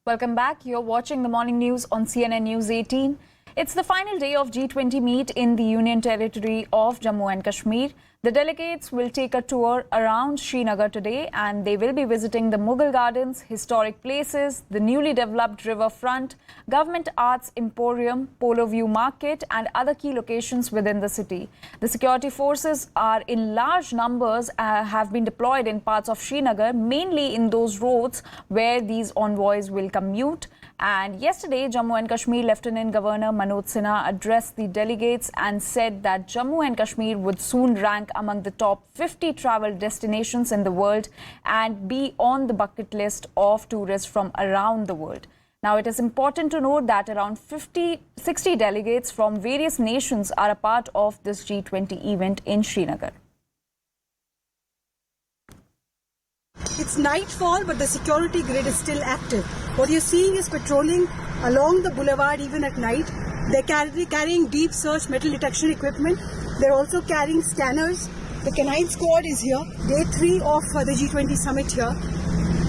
Welcome back. You're watching the morning news on CNN News 18. It's the final day of G20 meet in the Union Territory of Jammu and Kashmir. The delegates will take a tour around Srinagar today and they will be visiting the Mughal Gardens, historic places, the newly developed riverfront, Government Arts Emporium, Polo Market and other key locations within the city. The security forces are in large numbers have been deployed in parts of Srinagar, mainly in those roads where these envoys will commute. And yesterday, Jammu and Kashmir Lieutenant Governor Manoj Sinha addressed the delegates and said that Jammu and Kashmir would soon rank among the top 50 travel destinations in the world and be on the bucket list of tourists from around the world. Now, it is important to note that around 60 delegates from various nations are a part of this G20 event in Srinagar. It's nightfall, but the security grid is still active. What you're seeing is patrolling along the boulevard even at night. They're carrying deep search metal detection equipment. They're also carrying scanners. The canine squad is here. Day 3 of the G20 summit here.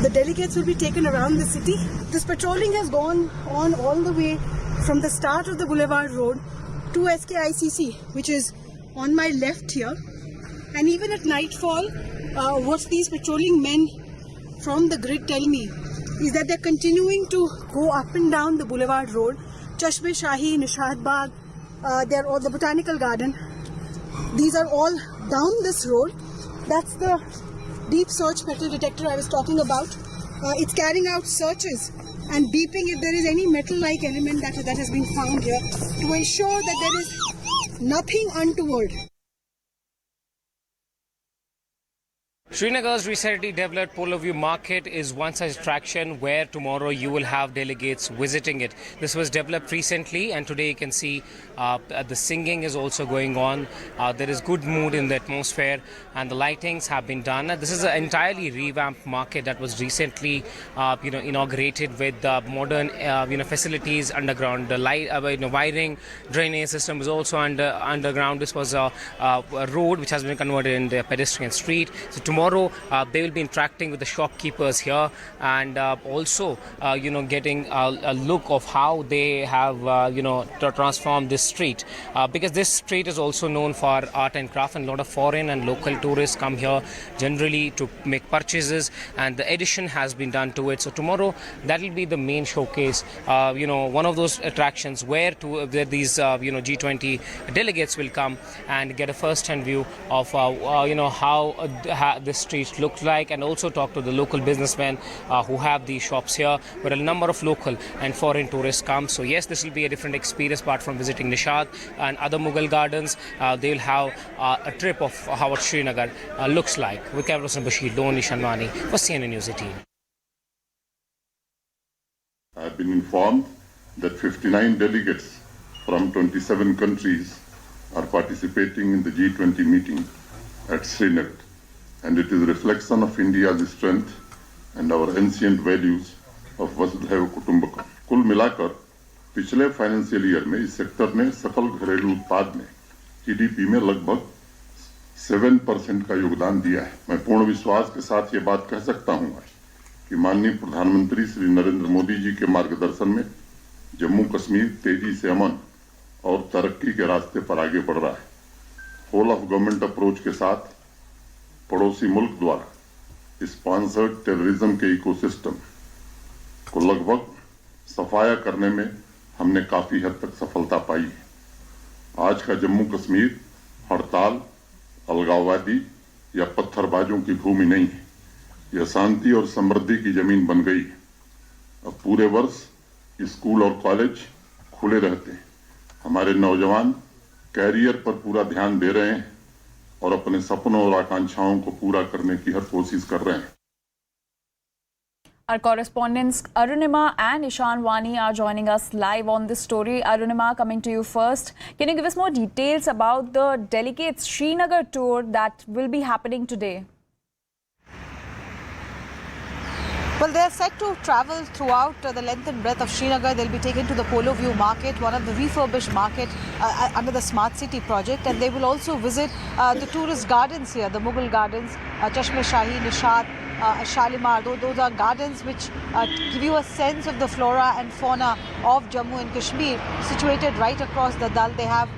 The delegates will be taken around the city. This patrolling has gone on all the way from the start of the boulevard road to SKICC, which is on my left here. And even at nightfall, what these patrolling men from the grid tell me is that they're continuing to go up and down the boulevard road. Chashme-Shahi, Nishad Bagh, they're all the Botanical Garden. These are all down this road. That's the deep search metal detector I was talking about. It's carrying out searches and beeping if there is any metal-like element that has been found here to ensure that there is nothing untoward. Srinagar's recently developed Polo Market is one such attraction where tomorrow you will have delegates visiting it. This was developed recently and today you can see the singing is also going on. There is good mood in the atmosphere and the lightings have been done. This is an entirely revamped market that was recently inaugurated with modern facilities underground. The wiring, drainage system is also underground. This was a road which has been converted into a pedestrian street. So tomorrow they will be interacting with the shopkeepers here and also getting a look of how they have transformed this street because this street is also known for art and craft, and a lot of foreign and local tourists come here generally to make purchases, and the addition has been done to it. So tomorrow that will be the main showcase, one of those attractions where these G20 delegates will come and get a first-hand view of how this street looks like, and also talk to the local businessmen who have these shops here where a number of local and foreign tourists come. So yes, this will be a different experience apart from visiting Nishad and other Mughal gardens. They will have a trip of how Srinagar looks like. With camera person Bashir, Doni Shanwani for CNN News 18. I have been informed that 59 delegates from 27 countries are participating in the G20 meeting at Srinagar, and it is a reflection of India's strength and our ancient values of Vasudhaiva Kutumbakam. कुल मिलाकर पिछले financial year में इस sector ने सकल घरेलू उत्पाद में जीडीपी में लगभग 7% का योगदान दिया है। मैं पूर्ण विश्वास के साथ ये बात कह सकता हूँ कि माननीय प्रधानमंत्री श्री नरेंद्र मोदी जी के मार्गदर्शन में जम्मू कश्मीर तेजी से अमन और तरक्की के रास्ते पर आगे बढ़ रहा है। होल ऑफ गवर्नमेंट अप्रोच के साथ पड़ोसी मुल्क द्वारा स्पॉन्सर्ड टेररिज्म के इकोसिस्टम को लगभग सफाया करने में हमने काफी हद तक सफलता पाई है। आज का जम्मू कश्मीर हड़ताल, अलगाववादी या पत्थरबाजों की भूमि नहीं है। यह शांति और समृद्धि की जमीन बन गई है। अब पूरे वर्ष स्कूल और कॉलेज खुले रहते हैं। हमारे नौजवान कैरियर पर पूरा ध्यान दे रहे हैं और अपने सपनों और आकांक्षाओं को पूरा करने की हर कोशिश कर रहे हैं। Our correspondents Arunima and Ishan Wani are joining us live on this story. Arunima, coming to you first. Can you give us more details about the delegates Srinagar tour that will be happening today? Well, they are set to travel throughout the length and breadth of Srinagar. They'll be taken to the Polo Market, one of the refurbished market under the Smart City project, and they will also visit the tourist gardens here, the Mughal gardens, Chashme-Shahi, Nishad, Shalimar. Those are gardens which give you a sense of the flora and fauna of Jammu and Kashmir, situated right across the Dal. They have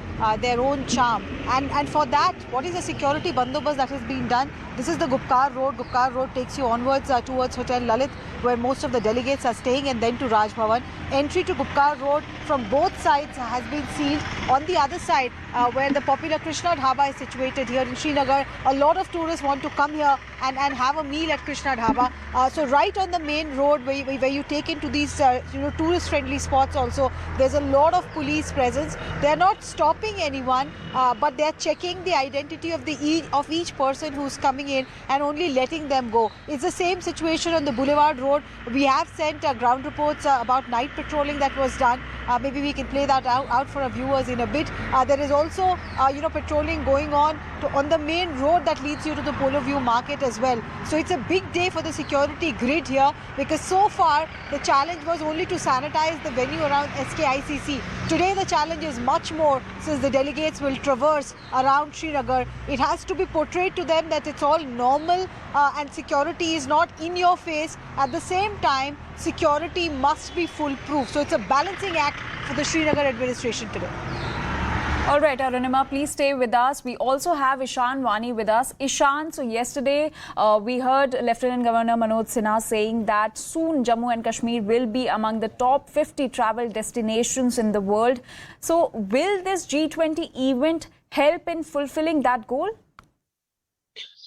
their own charm. And for that, what is the security bandobast that is being done? This is the Gupkar Road. Gupkar Road takes you onwards towards Hotel Lalit, where most of the delegates are staying, and then to Raj Bhavan. Entry to Gupkar Road from both sides has been sealed. On the other side, where the popular Krishna Dhaba is situated here in Srinagar, a lot of tourists want to come here and have a meal at Krishna Dhaba. So right on the main road where you take into these tourist-friendly spots also, there's a lot of police presence. They're not stopping anyone, but they're checking the identity of each person who's coming in and only letting them go. It's the same situation on the Boulevard Road. We have sent ground reports about night patrolling that was done. Maybe we can play that out for our viewers in a bit. There is also patrolling going on the main road that leads you to the Polo View market as well. So it's a big day for the security grid here, because so far the challenge was only to sanitize the venue around SKICC. Today the challenge is much more, since the delegates will traverse around Srinagar. It has to be portrayed to them that it's all normal and security is not in your face. At the same time, security must be foolproof. So it's a balancing act for the Srinagar administration today. All right, Arunima, please stay with us. We also have Ishan Wani with us. Ishan, so yesterday we heard Lieutenant Governor Manoj Sinha saying that soon Jammu and Kashmir will be among the top 50 travel destinations in the world. So will this G20 event help in fulfilling that goal?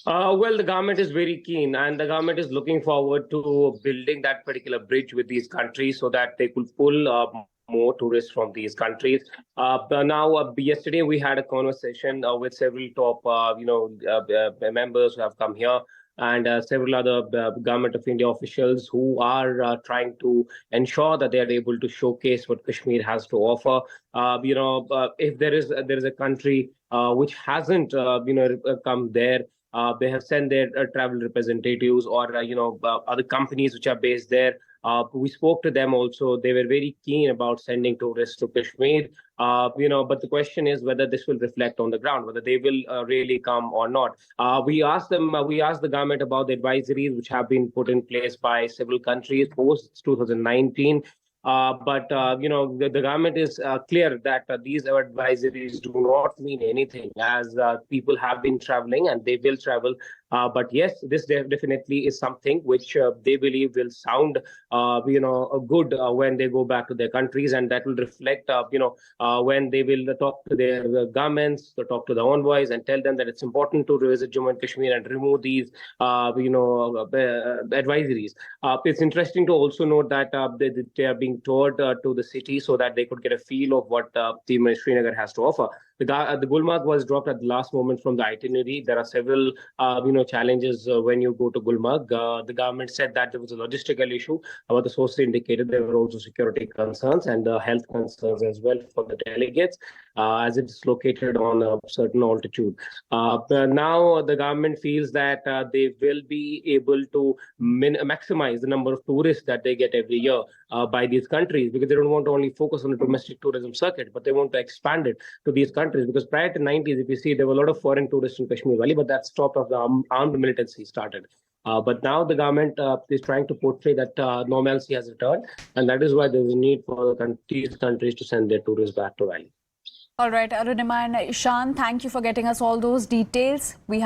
Well, the government is very keen, and the government is looking forward to building that particular bridge with these countries so that they could pull more tourists from these countries. Yesterday we had a conversation with several top, members who have come here, and several other government of India officials who are trying to ensure that they are able to showcase what Kashmir has to offer. If there is a country which hasn't come there. They have sent their travel representatives or other companies which are based there. We spoke to them also. They were very keen about sending tourists to Kashmir. But the question is whether this will reflect on the ground, whether they will really come or not. We asked the government about the advisories which have been put in place by several countries post 2019. The government is clear that these advisories do not mean anything, as people have been traveling and they will travel. But yes, this definitely is something which they believe will sound, good when they go back to their countries, and that will reflect, when they will talk to their governments, to talk to the envoys, and tell them that it's important to visit Jammu and Kashmir and remove these, advisories. It's interesting to also note that they are being toured to the city so that they could get a feel of what the Srinagar has to offer. The Gulmarg was dropped at the last moment from the itinerary. There are several, challenges when you go to Gulmarg. The government said that there was a logistical issue. But the sources indicated there were also security concerns and health concerns as well for the delegates, as it's located on a certain altitude. Now the government feels that they will be able to maximize the number of tourists that they get every year by these countries, because they don't want to only focus on the domestic tourism circuit, but they want to expand it to these countries. Because prior to 90s, if you see, there were a lot of foreign tourists in Kashmir Valley, but that stopped after the armed militancy started. But now the government is trying to portray that normalcy has returned, and that is why there is a need for these countries to send their tourists back to Valley. All right, Arunima and Ishan, thank you for getting us all those details. We